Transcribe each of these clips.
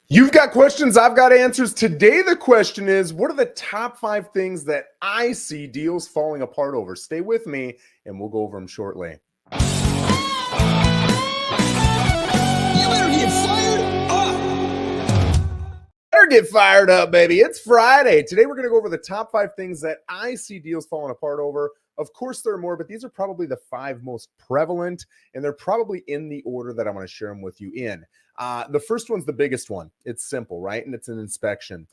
You've got questions, I've got answers. Today, the question is, what are the top 5 things that I see deals falling apart over? Stay with me, and we'll go over them shortly. You better get fired up. Better get fired up, baby. It's Friday. Today, we're going to go over the top 5 things that I see deals falling apart over. Of course, there are more, but these are probably the 5 most prevalent, and they're probably in the order that I'm going to share them with you in. The first one's the biggest one. It's simple, right? And it's an inspection.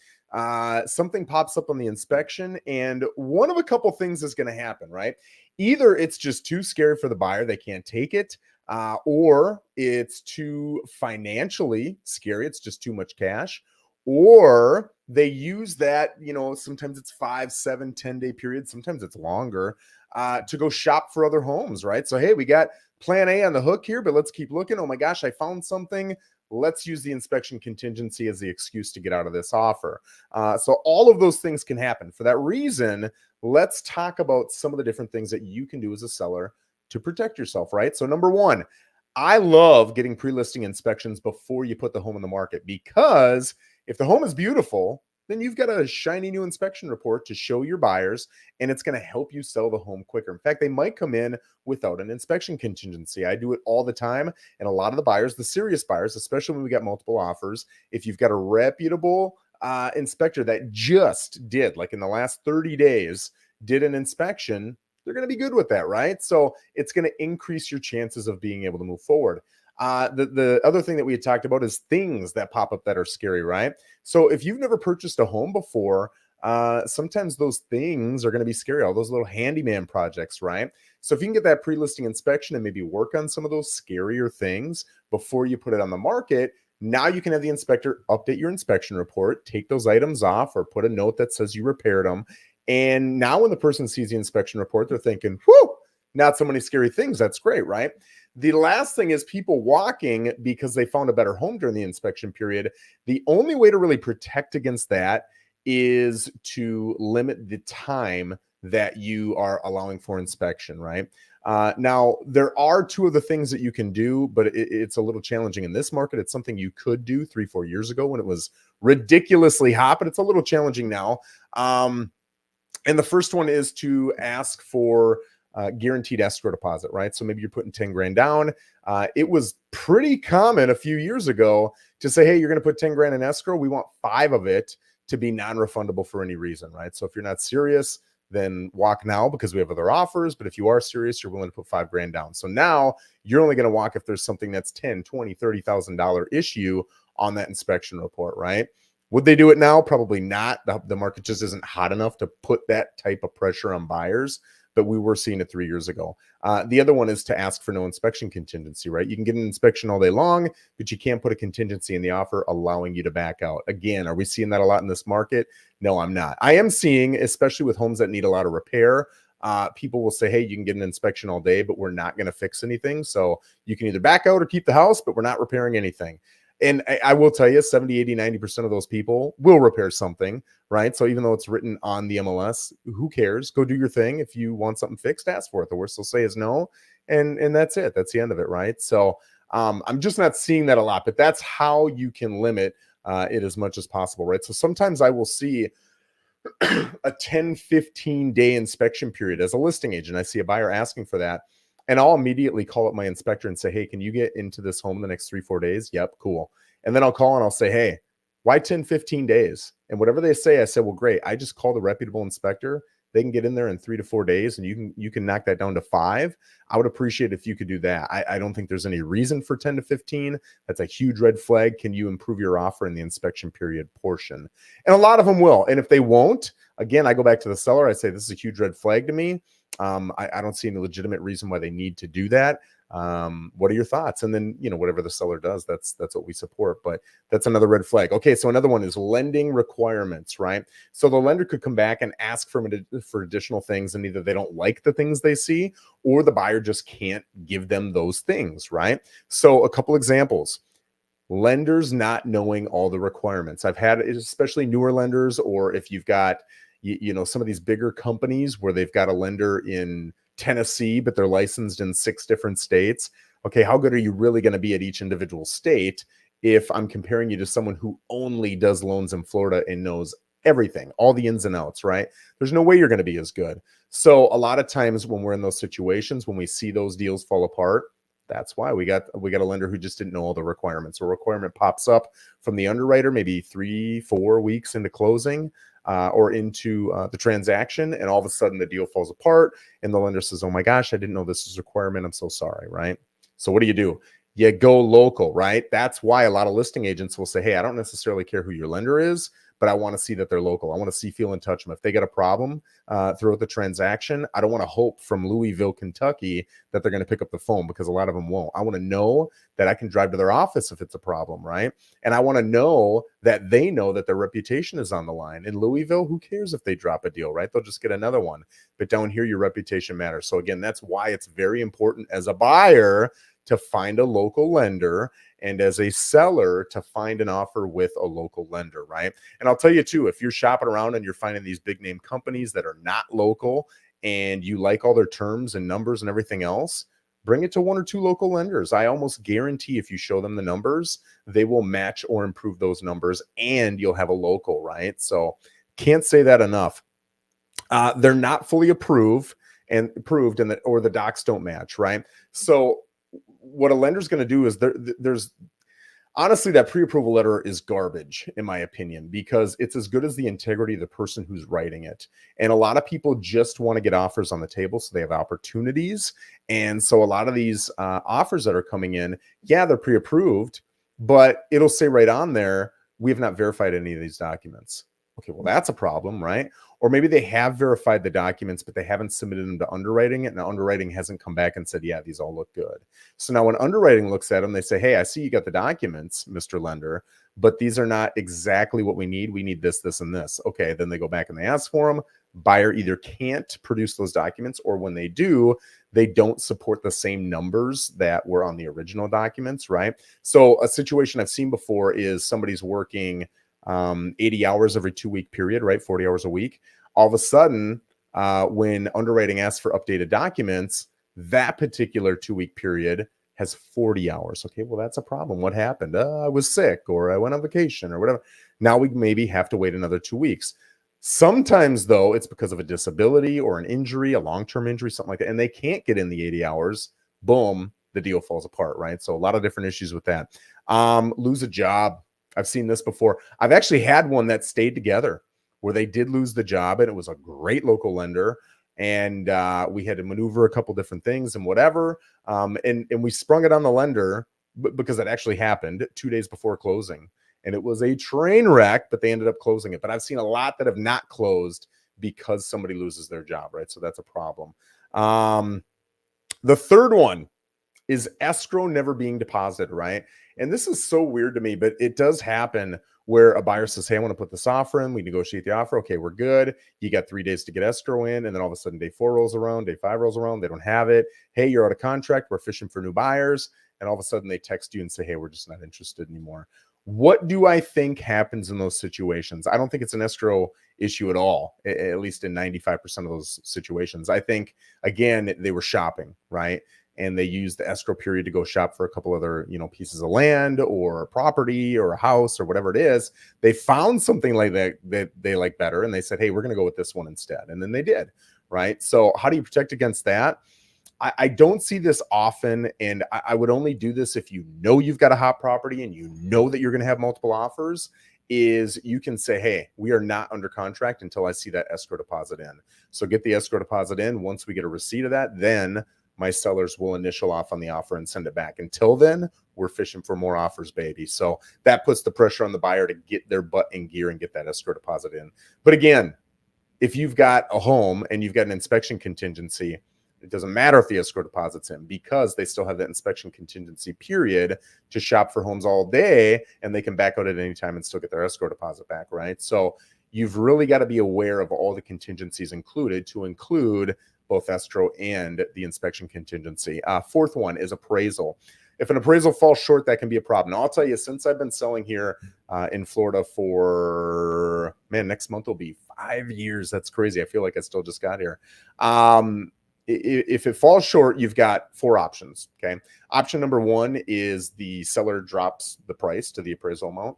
Something pops up on the inspection, and one of a couple things is going to happen, right? Either it's just too scary for the buyer, they can't take it, or it's too financially scary, it's just too much cash, or they use that, sometimes it's 5, 7, 10-day periods, sometimes it's longer, to go shop for other homes, right? So, hey, we got plan A on the hook here, but let's keep looking. Oh my gosh, I found something. Let's use the inspection contingency as the excuse to get out of this offer. So all of those things can happen. For that reason, let's talk about some of the different things that you can do as a seller to protect yourself, right? So number one, I love getting pre-listing inspections before you put the home in the market, because if the home is beautiful, then you've got a shiny new inspection report to show your buyers, and it's going to help you sell the home quicker. In fact, they might come in without an inspection contingency. I do it all the time. And a lot of the buyers, the serious buyers, especially when we got multiple offers, if you've got a reputable inspector that just did, like in the last 30 days, did an inspection, they're going to be good with that, right? So it's going to increase your chances of being able to move forward. The other thing that we had talked about is things that pop up that are scary, right? So if you've never purchased a home before, sometimes those things are going to be scary, all those little handyman projects, right? So if you can get that pre-listing inspection and maybe work on some of those scarier things before you put it on the market, now you can have the inspector update your inspection report, take those items off, or put a note that says you repaired them. And now when the person sees the inspection report, they're thinking, whew, not so many scary things. That's great, right? The last thing is people walking because they found a better home during the inspection period. The only way to really protect against that is to limit the time that you are allowing for inspection, right? Now, there are 2 of the things that you can do, but it's a little challenging in this market. It's something you could do 3, 4 years ago when it was ridiculously hot, but it's a little challenging now. And the first one is to ask for guaranteed escrow deposit, right? So maybe you're putting 10 grand down. It was pretty common a few years ago to say, hey, you're going to put 10 grand in escrow. We want 5 of it to be non-refundable for any reason, right? So if you're not serious, then walk now because we have other offers. But if you are serious, you're willing to put 5 grand down. So now you're only going to walk if there's something that's $10, $20, $30,000 issue on that inspection report, right? Would they do it now? Probably not. The market just isn't hot enough to put that type of pressure on buyers, but we were seeing it 3 years ago. The other one is to ask for no inspection contingency, right? You can get an inspection all day long, but you can't put a contingency in the offer allowing you to back out. Again, are we seeing that a lot in this market? No, I'm not. I am seeing, especially with homes that need a lot of repair, people will say, hey, you can get an inspection all day, but we're not going to fix anything. So you can either back out or keep the house, but we're not repairing anything. And I will tell you, 70, 80, 90% of those people will repair something, right? So even though it's written on the MLS, who cares? Go do your thing. If you want something fixed, ask for it. The worst they'll say is no. And that's it. That's the end of it, right? So I'm just not seeing that a lot, but that's how you can limit it as much as possible, right? So sometimes I will see a 10, 15-day inspection period as a listing agent. I see a buyer asking for that. And I'll immediately call up my inspector and say, hey, can you get into this home in the next 3, 4 days? Yep, cool. And then I'll call and I'll say, hey, why 10, 15 days? And whatever they say, I said, well, great. I just called a reputable inspector. They can get in there in 3 to 4 days and you can knock that down to 5. I would appreciate if you could do that. I don't think there's any reason for 10 to 15. That's a huge red flag. Can you improve your offer in the inspection period portion? And a lot of them will. And if they won't, again, I go back to the seller. I say, this is a huge red flag to me. I don't see any legitimate reason why they need to do that. What are your thoughts? And then, whatever the seller does, that's what we support. But that's another red flag. Okay, so another one is lending requirements, right? So the lender could come back and ask for additional things, and either they don't like the things they see, or the buyer just can't give them those things, right? So a couple examples. Lenders not knowing all the requirements. I've had, especially newer lenders, or if you've got some of these bigger companies where they've got a lender in Tennessee, but they're licensed in 6 different states. Okay, how good are you really going to be at each individual state? if I'm comparing you to someone who only does loans in Florida and knows everything, all the ins and outs, right? There's no way you're going to be as good. So a lot of times when we're in those situations, when we see those deals fall apart, that's why we got a lender who just didn't know all the requirements. A requirement pops up from the underwriter maybe 3-4 weeks into closing, or into the transaction, and all of a sudden the deal falls apart, and the lender says, "Oh my gosh, I didn't know this was a requirement. I'm so sorry." Right? So what do? You go local, right? That's why a lot of listing agents will say, "Hey, I don't necessarily care who your lender is, but I want to see that they're local. I want to see, feel, and touch them. If they get a problem throughout the transaction, I don't want to hope from Louisville, Kentucky, that they're going to pick up the phone, because a lot of them won't. I want to know that I can drive to their office if it's a problem, right? And I want to know that they know that their reputation is on the line. In Louisville, who cares if they drop a deal, right? They'll just get another one. But down here, your reputation matters. So again, that's why it's very important as a buyer to find a local lender, and as a seller to find an offer with a local lender, right? And I'll tell you too, if you're shopping around and you're finding these big name companies that are not local and you like all their terms and numbers and everything else, bring it to 1 or 2 local lenders. I almost guarantee if you show them the numbers, they will match or improve those numbers, and you'll have a local, right? So can't say that enough. They're not fully approved, and that, or the docs don't match, right? So what a lender's going to do is there's honestly, that pre-approval letter is garbage, in my opinion, because it's as good as the integrity of the person who's writing it. And a lot of people just want to get offers on the table so they have opportunities. And so a lot of these offers that are coming in, yeah, they're pre-approved, but it'll say right on there, "We have not verified any of these documents." Okay, well, that's a problem, right? Or maybe they have verified the documents, but they haven't submitted them to underwriting, and the underwriting hasn't come back and said, "Yeah, these all look good." So now when underwriting looks at them, they say, "Hey, I see you got the documents, Mr. Lender, but these are not exactly what we need. We need this, this, and this." Okay, then they go back and they ask for them. Buyer either can't produce those documents, or when they do, they don't support the same numbers that were on the original documents, right? So a situation I've seen before is somebody's working 80 hours every 2-week period, right? 40 hours a week. All of a sudden, when underwriting asks for updated documents, that particular 2-week period has 40 hours. Okay, well, that's a problem. What happened? I was sick, or I went on vacation, or whatever. Now we maybe have to wait another 2 weeks. Sometimes, though, it's because of a disability or an injury, a long-term injury, something like that, and they can't get in the 80 hours. Boom, the deal falls apart, right? So a lot of different issues with that. Lose a job. I've seen this before. I've actually had one that stayed together where they did lose the job, and it was a great local lender. And we had to maneuver a couple different things and whatever. And we sprung it on the lender because it actually happened 2 days before closing. And it was a train wreck, but they ended up closing it. But I've seen a lot that have not closed because somebody loses their job, right? So that's a problem. The third one is escrow never being deposited, right? And this is so weird to me, but it does happen where a buyer says, "Hey, I want to put this offer in." We negotiate the offer. Okay, we're good. You got 3 days to get escrow in. And then all of a sudden, day 4 rolls around, day 5 rolls around. They don't have it. "Hey, you're out of contract. We're fishing for new buyers." And all of a sudden, they text you and say, "Hey, we're just not interested anymore." What do I think happens in those situations? I don't think it's an escrow issue at all, at least in 95% of those situations. I think, again, they were shopping, right? And they used the escrow period to go shop for a couple other, pieces of land or property or a house or whatever it is. They found something like that they like better, and they said, "Hey, we're going to go with this one instead." And then they did, right? So how do you protect against that? I don't see this often, and I would only do this if you know you've got a hot property and you know that you're going to have multiple offers. Is you can say, "Hey, we are not under contract until I see that escrow deposit in." So get the escrow deposit in. Once we get a receipt of that, then my sellers will initial off on the offer and send it back. Until then, we're fishing for more offers, baby. So that puts the pressure on the buyer to get their butt in gear and get that escrow deposit in. But again, if you've got a home and you've got an inspection contingency, it doesn't matter if the escrow deposit's in, because they still have that inspection contingency period to shop for homes all day, and they can back out at any time and still get their escrow deposit back, right? So you've really got to be aware of all the contingencies included, to include both escrow and the inspection contingency. Fourth one is appraisal. If an appraisal falls short, that can be a problem. Now, I'll tell you, since I've been selling here in Florida for, next month will be 5 years. That's crazy. I feel like I still just got here. If it falls short, you've got 4 options. Okay. Option number 1 is the seller drops the price to the appraisal amount.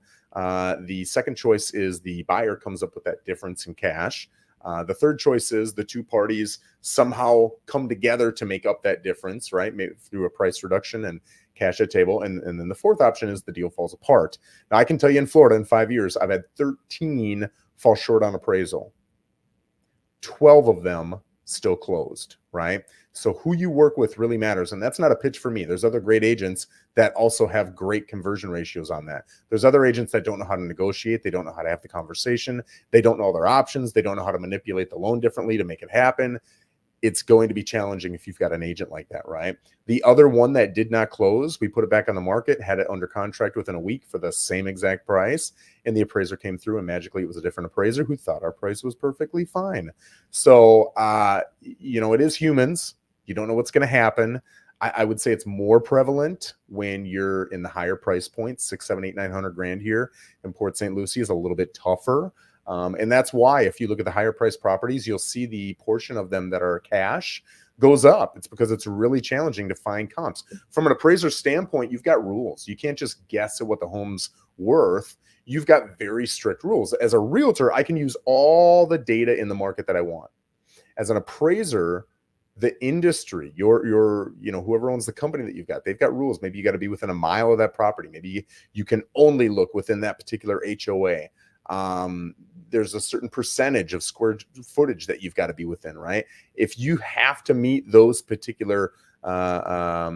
The second choice is the buyer comes up with that difference in cash. The third choice is the two parties somehow come together to make up that difference, right? Maybe through a price reduction and cash at table. And then the fourth option is the deal falls apart. Now, I can tell you in Florida in 5 years, I've had 13 fall short on appraisal. 12 of them still closed, right? So who you work with really matters. And that's not a pitch for me. There's other great agents that also have great conversion ratios on that. There's other agents that don't know how to negotiate. They don't know how to have the conversation. They don't know their options. They don't know how to manipulate the loan differently to make it happen. It's going to be challenging if you've got an agent like that, right? The other one that did not close, we put it back on the market, had it under contract within a week for the same exact price, and the appraiser came through, and magically it was a different appraiser who thought our price was perfectly fine. So, it is humans. You don't know what's going to happen. I would say it's more prevalent when you're in the higher price points, 6, 7, 8, 900 grand here in Port St. Lucie is a little bit tougher. And that's why if you look at the higher price properties, you'll see the portion of them that are cash goes up. It's because it's really challenging to find comps. From an appraiser standpoint, you've got rules. You can't just guess at what the home's worth. You've got very strict rules. As a realtor, I can use all the data in the market that I want. As an appraiser, the industry, your whoever owns the company that you've got, they've got rules. Maybe you got to be within a mile of that property. Maybe you can only look within that particular HOA. There's a certain percentage of square footage that you've got to be within, right? If you have to meet those particular, what's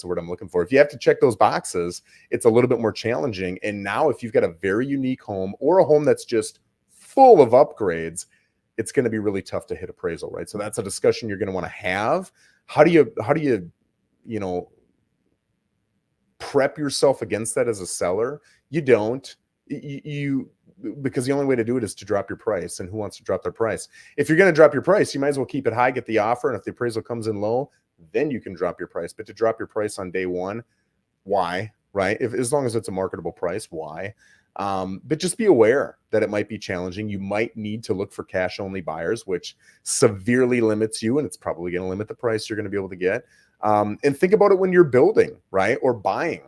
the word I'm looking for? If you have to check those boxes, it's a little bit more challenging. And now if you've got a very unique home or a home that's just full of upgrades, it's going to be really tough to hit appraisal, right? So that's a discussion you're going to want to have. How do you prep yourself against that as a seller? You don't. Because the only way to do it is to drop your price, and who wants to drop their price? If you're going to drop your price, you might as well keep it high, get the offer, and if the appraisal comes in low, then you can drop your price. But to drop your price on day one, why? Right? As long as it's a marketable price, why? But just be aware that it might be challenging. You might need to look for cash only buyers, which severely limits you, and it's probably going to limit the price you're going to be able to get. And think about it when you're building, right? Or buying.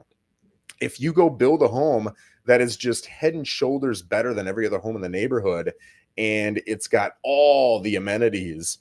If you go build a home that is just head and shoulders better than every other home in the neighborhood, and it's got all the amenities,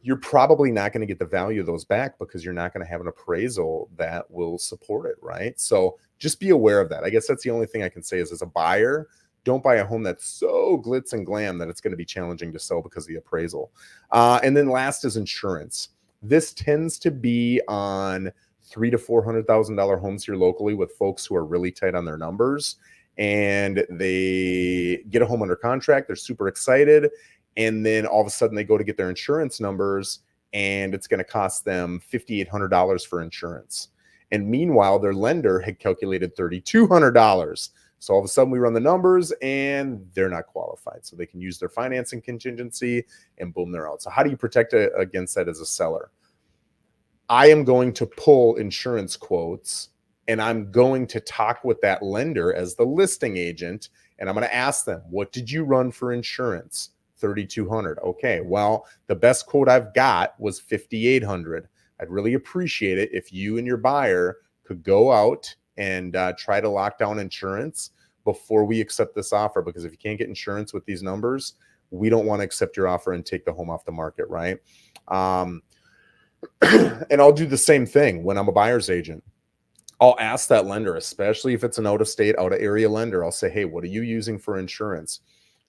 you're probably not going to get the value of those back because you're not going to have an appraisal that will support it, right? So just be aware of that. I guess that's the only thing I can say is, as a buyer, don't buy a home that's so glitz and glam that it's going to be challenging to sell because of the appraisal. And then last is insurance. This tends to be on $300,000 to $400,000 homes here locally with folks who are really tight on their numbers, and they get a home under contract. They're super excited. And then all of a sudden they go to get their insurance numbers, and it's going to cost them $5,800 for insurance. And meanwhile, their lender had calculated $3,200. So all of a sudden we run the numbers and they're not qualified. So they can use their financing contingency and boom, they're out. So how do you protect against that as a seller? I am going to pull insurance quotes, and I'm going to talk with that lender as the listing agent, and I'm going to ask them, what did you run for insurance? $3,200. Okay, well, the best quote I've got was $5,800. I'd really appreciate it if you and your buyer could go out and try to lock down insurance before we accept this offer, because if you can't get insurance with these numbers, we don't want to accept your offer and take the home off the market, right? And I'll do the same thing when I'm a buyer's agent. I'll ask that lender, especially if it's an out-of-state, out-of-area lender, I'll say, hey, what are you using for insurance?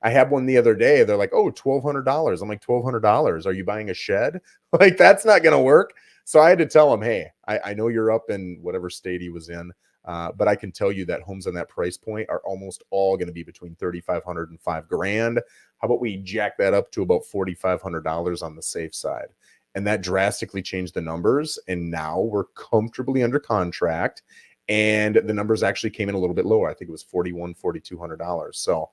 I had one the other day. They're like, oh, $1,200. I'm like, $1,200. Are you buying a shed? Like, that's not going to work. So I had to tell him, hey, I know you're up in whatever state he was in, but I can tell you that homes on that price point are almost all going to be between $3,500 and $5,000. How about we jack that up to about $4,500 on the safe side? And that drastically changed the numbers. And now we're comfortably under contract. And the numbers actually came in a little bit lower. I think it was $4,100, $4,200. So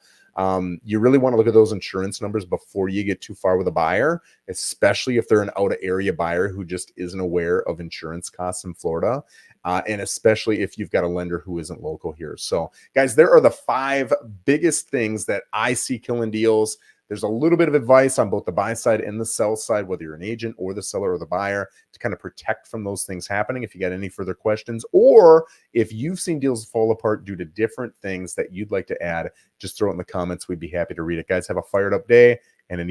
you really want to look at those insurance numbers before you get too far with a buyer, especially if they're an out-of-area buyer who just isn't aware of insurance costs in Florida, and especially if you've got a lender who isn't local here. So, guys, there are the 5 biggest things that I see killing deals. There's a little bit of advice on both the buy side and the sell side, whether you're an agent or the seller or the buyer, to kind of protect from those things happening. If you got any further questions, or if you've seen deals fall apart due to different things that you'd like to add, just throw it in the comments. We'd be happy to read it. Guys, have a fired up day.